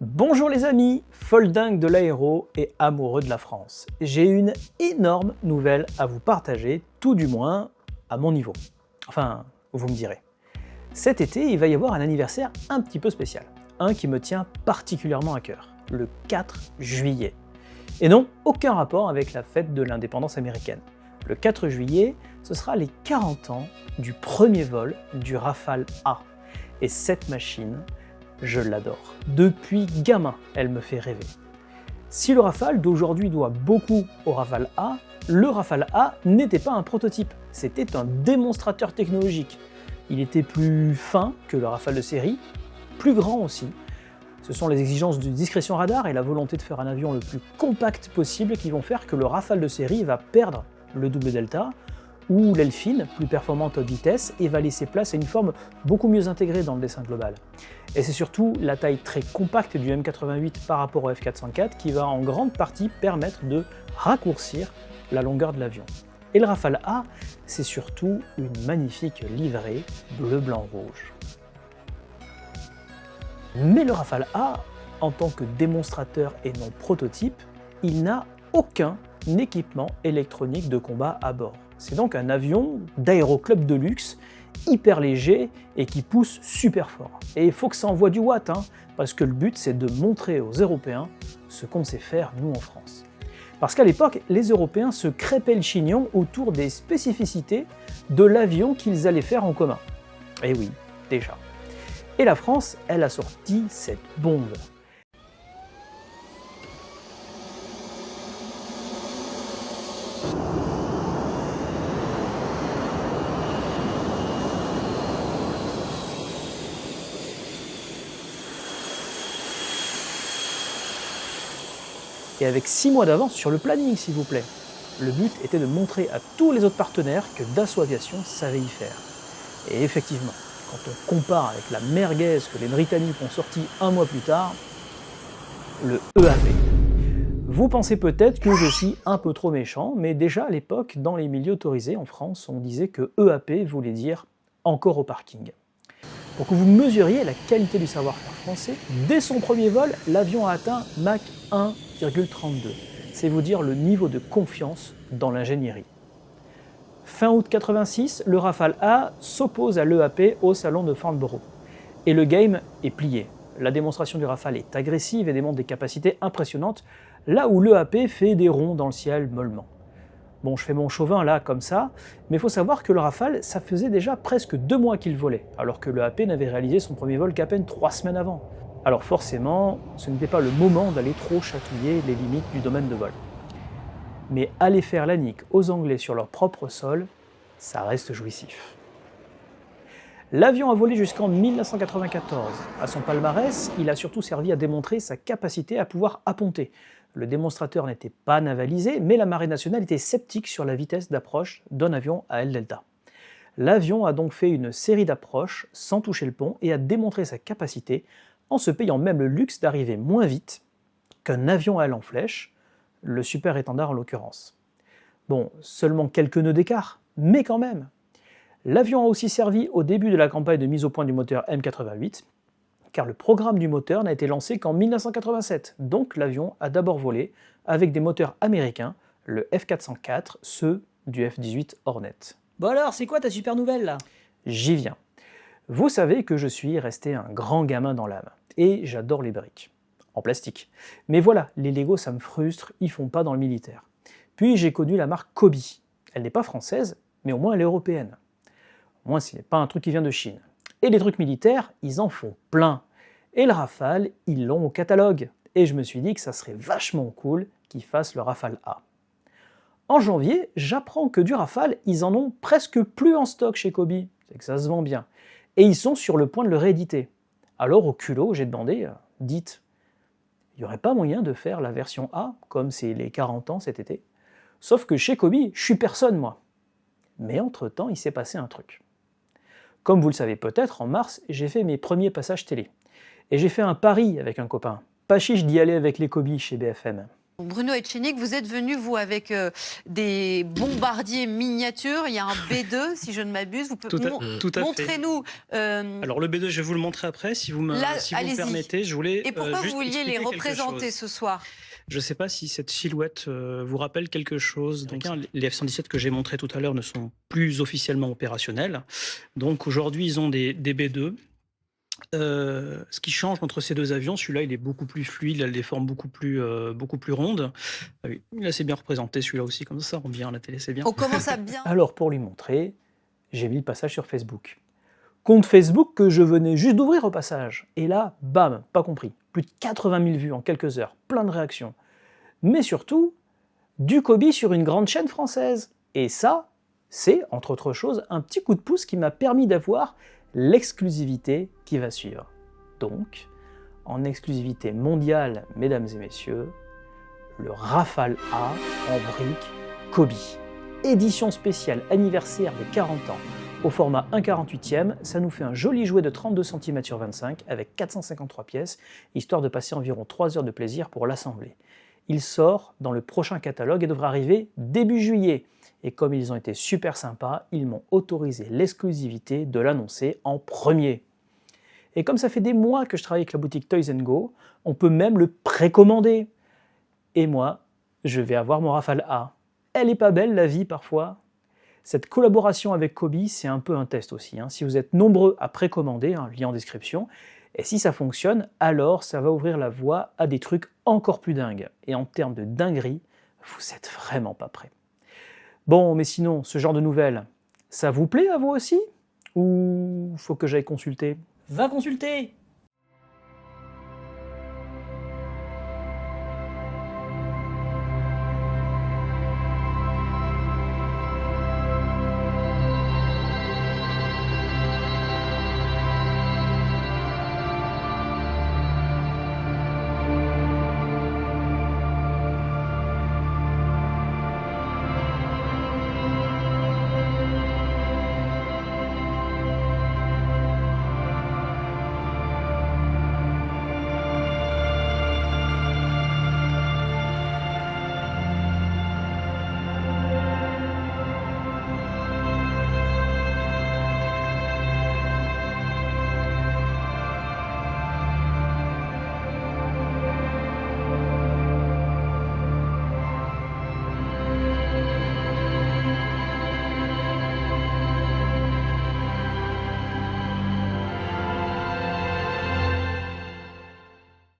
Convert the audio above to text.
Bonjour les amis, foldingue de l'aéro et amoureux de la France. J'ai une énorme nouvelle à vous partager, tout du moins à mon niveau. Enfin, vous me direz. Cet été, il va y avoir un anniversaire un petit peu spécial. Un qui me tient particulièrement à cœur, le 4 juillet. Et non, aucun rapport avec la fête de l'indépendance américaine. Le 4 juillet, ce sera les 40 ans du premier vol du Rafale A. Et cette machine, je l'adore. Depuis gamin, elle me fait rêver. Si le Rafale d'aujourd'hui doit beaucoup au Rafale A, le Rafale A n'était pas un prototype, c'était un démonstrateur technologique. Il était plus fin que le Rafale de série, plus grand aussi. Ce sont les exigences de discrétion radar et la volonté de faire un avion le plus compact possible qui vont faire que le Rafale de série va perdre le double delta, ou l'aile fine, plus performante haute vitesse, et va laisser place à une forme beaucoup mieux intégrée dans le dessin global. Et c'est surtout la taille très compacte du M88 par rapport au F404 qui va en grande partie permettre de raccourcir la longueur de l'avion. Et le Rafale A, c'est surtout une magnifique livrée bleu, blanc, rouge. Mais le Rafale A, en tant que démonstrateur et non prototype, il n'a aucun équipement électronique de combat à bord. C'est donc un avion d'aéroclub de luxe, hyper léger et qui pousse super fort. Et il faut que ça envoie du watt, parce que le but c'est de montrer aux Européens ce qu'on sait faire nous en France. Parce qu'à l'époque, les Européens se crêpaient le chignon autour des spécificités de l'avion qu'ils allaient faire en commun. Et oui, déjà. Et la France, elle a sorti cette bombe. Et avec 6 mois d'avance sur le planning, s'il vous plaît. Le but était de montrer à tous les autres partenaires que Dassault Aviation savait y faire. Et effectivement, quand on compare avec la merguez que les Britanniques ont sorti un mois plus tard, le EAP. Vous pensez peut-être que je suis un peu trop méchant, mais déjà à l'époque, dans les milieux autorisés en France, on disait que EAP voulait dire « encore au parking ». Pour que vous mesuriez la qualité du savoir-faire français, dès son premier vol, l'avion a atteint Mach 1,32. C'est vous dire le niveau de confiance dans l'ingénierie. Fin août 86, le Rafale A s'oppose à l'EAP au salon de Farnborough. Et le game est plié. La démonstration du Rafale est agressive et démontre des capacités impressionnantes, là où l'EAP fait des ronds dans le ciel mollement. Bon, je fais mon chauvin là, comme ça, mais il faut savoir que le Rafale, ça faisait déjà presque 2 mois qu'il volait, alors que l'EAP n'avait réalisé son premier vol qu'à peine 3 semaines avant. Alors forcément, ce n'était pas le moment d'aller trop chatouiller les limites du domaine de vol. Mais aller faire la nique aux Anglais sur leur propre sol, ça reste jouissif. L'avion a volé jusqu'en 1994. À son palmarès, il a surtout servi à démontrer sa capacité à pouvoir apponter. Le démonstrateur n'était pas navalisé, mais la marine nationale était sceptique sur la vitesse d'approche d'un avion à aile delta. L'avion a donc fait une série d'approches sans toucher le pont et a démontré sa capacité en se payant même le luxe d'arriver moins vite qu'un avion à aile en flèche, le super étendard en l'occurrence. Bon, seulement quelques nœuds d'écart, mais quand même. L'avion a aussi servi au début de la campagne de mise au point du moteur M88, car le programme du moteur n'a été lancé qu'en 1987, donc l'avion a d'abord volé avec des moteurs américains, le F404, ceux du F-18 Hornet. Bon alors, c'est quoi ta super nouvelle là? J'y viens. Vous savez que je suis resté un grand gamin dans l'âme, et j'adore les briques, en plastique. Mais voilà, les Lego ça me frustre, ils font pas dans le militaire. Puis j'ai connu la marque Kobi. Elle n'est pas française, mais au moins elle est européenne. Au moins ce n'est pas un truc qui vient de Chine. Et les trucs militaires, ils en font plein. Et le Rafale, ils l'ont au catalogue. Et je me suis dit que ça serait vachement cool qu'ils fassent le Rafale A. En janvier, j'apprends que du Rafale, ils en ont presque plus en stock chez Kobi. C'est que ça se vend bien. Et ils sont sur le point de le rééditer. Alors au culot, j'ai demandé, dites, il n'y aurait pas moyen de faire la version A, comme c'est les 40 ans cet été? Sauf que chez Kobi, je suis personne moi. Mais entre-temps, il s'est passé un truc. Comme vous le savez peut-être, en mars, j'ai fait mes premiers passages télé. Et j'ai fait un pari avec un copain. Pas chiche d'y aller avec les Kobi chez BFM. Bruno Etchenik, vous êtes venu, vous, avec des bombardiers miniatures. Il y a un B2, si je ne m'abuse. Vous Tout à fait. Montrez-nous. Alors, le B2, je vais vous le montrer après, si vous me permettez. Je voulais, Et pourquoi juste vous vouliez les expliquer quelque représenter chose. ce soir? Je ne sais pas si cette silhouette vous rappelle quelque chose. Donc, les F-117 que j'ai montrés tout à l'heure ne sont plus officiellement opérationnels. Donc, aujourd'hui, ils ont des B2. Ce qui change entre ces deux avions, celui-là il est beaucoup plus fluide, il a des formes beaucoup plus rondes. Ah oui, il est assez bien représenté celui-là aussi, comme ça rend bien à la télé, c'est bien. On commence à bien. Alors pour lui montrer, j'ai mis le passage sur Facebook. Compte Facebook que je venais juste d'ouvrir au passage. Et là, bam, pas compris. Plus de 80 000 vues en quelques heures, plein de réactions. Mais surtout, du Kobe sur une grande chaîne française. Et ça, c'est, entre autres choses, un petit coup de pouce qui m'a permis d'avoir l'exclusivité qui va suivre. Donc, en exclusivité mondiale, mesdames et messieurs, le Rafale A en brique Kobe. Édition spéciale anniversaire des 40 ans. Au format 1/48e, ça nous fait un joli jouet de 32 cm sur 25 avec 453 pièces, histoire de passer environ 3 heures de plaisir pour l'assembler. Il sort dans le prochain catalogue et devra arriver début juillet. Et comme ils ont été super sympas, ils m'ont autorisé l'exclusivité de l'annoncer en premier. Et comme ça fait des mois que je travaille avec la boutique Toys & Go, on peut même le précommander. Et moi, je vais avoir mon Rafale A. Elle est pas belle la vie parfois. Cette collaboration avec Kobe, c'est un peu un test aussi. Si vous êtes nombreux à précommander, lien en description, et si ça fonctionne, alors ça va ouvrir la voie à des trucs encore plus dingues. Et en termes de dinguerie, vous êtes vraiment pas prêts. Bon, mais sinon, ce genre de nouvelles, ça vous plaît à vous aussi? Ou faut que j'aille consulter? Va consulter!